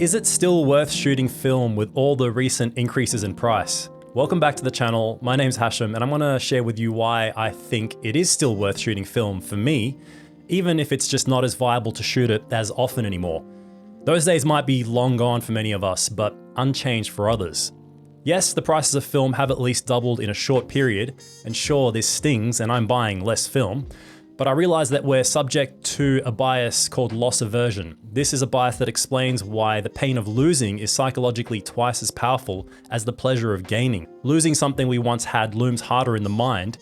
Is it still worth shooting film with all the recent increases in price? Welcome back to the channel. My name's Hashim, and I'm gonna share with you why I think it is still worth shooting film for me, even if it's just not as viable to shoot it as often anymore. Those days might be long gone for many of us, but unchanged for others. Yes, the prices of film have at least doubled in a short period, and sure, this stings and I'm buying less film, but I realize that we're subject to a bias called loss aversion. This is a bias that explains why the pain of losing is psychologically twice as powerful as the pleasure of gaining. Losing something we once had looms harder in the mind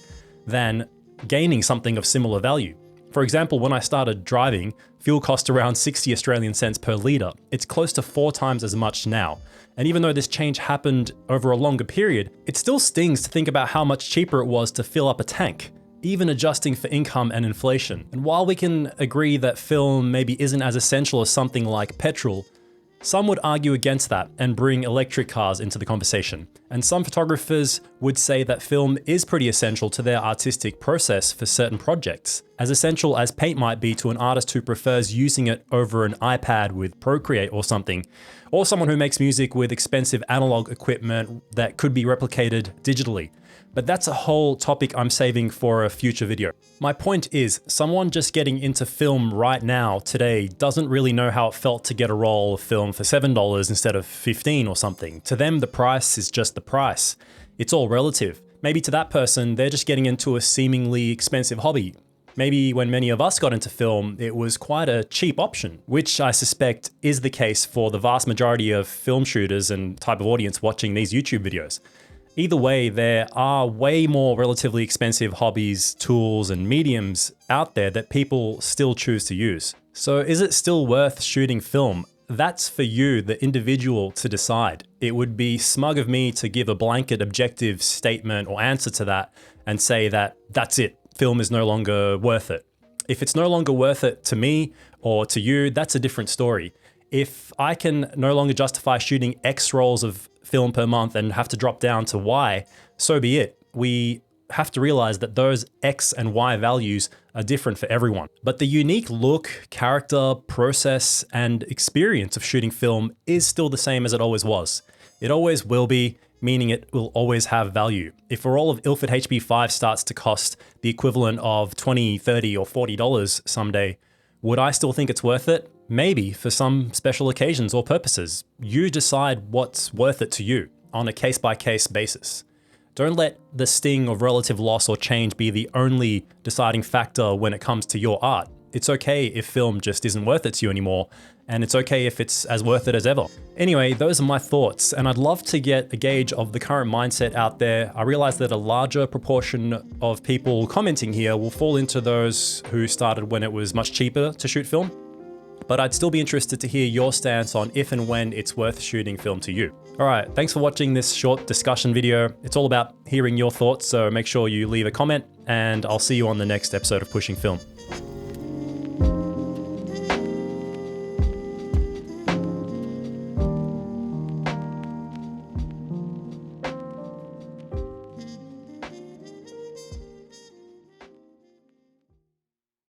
than gaining something of similar value. For example, when I started driving, fuel cost around 60 Australian cents per litre. It's close to 4 times as much now. And even though this change happened over a longer period, it still stings to think about how much cheaper it was to fill up a tank, even adjusting for income and inflation. And while we can agree that film maybe isn't as essential as something like petrol, some would argue against that and bring electric cars into the conversation. And some photographers would say that film is pretty essential to their artistic process for certain projects, as essential as paint might be to an artist who prefers using it over an iPad with Procreate or something, or someone who makes music with expensive analog equipment that could be replicated digitally. But that's a whole topic I'm saving for a future video. My point is, someone just getting into film right now, today, doesn't really know how it felt to get a roll of film for $7 instead of $15 or something. To them, the price is just the price. It's all relative. Maybe to that person, they're just getting into a seemingly expensive hobby. Maybe when many of us got into film, it was quite a cheap option, which I suspect is the case for the vast majority of film shooters and type of audience watching these YouTube videos. Either way, there are way more relatively expensive hobbies, tools, and mediums out there that people still choose to use. So is it still worth shooting film? That's for you, the individual, to decide. It would be smug of me to give a blanket objective statement or answer to that and say that that's it, film is no longer worth it. If it's no longer worth it to me or to you, that's a different story. If I can no longer justify shooting X rolls of film per month and have to drop down to Y, so be it. We have to realize that those X and Y values are different for everyone. But the unique look, character, process, and experience of shooting film is still the same as it always was. It always will be, meaning it will always have value. If a roll of Ilford HP5 starts to cost the equivalent of $20, $30, or $40 someday, would I still think it's worth it? Maybe, for some special occasions or purposes. You decide what's worth it to you on a case-by-case basis. Don't let the sting of relative loss or change be the only deciding factor when it comes to your art. It's okay if film just isn't worth it to you anymore, and it's okay if it's as worth it as ever. Anyway, those are my thoughts, and I'd love to get a gauge of the current mindset out there. I realize that a larger proportion of people commenting here will fall into those who started when it was much cheaper to shoot film, but I'd still be interested to hear your stance on if and when it's worth shooting film to you. All right, thanks for watching this short discussion video. It's all about hearing your thoughts, so make sure you leave a comment, and I'll see you on the next episode of Pushing Film.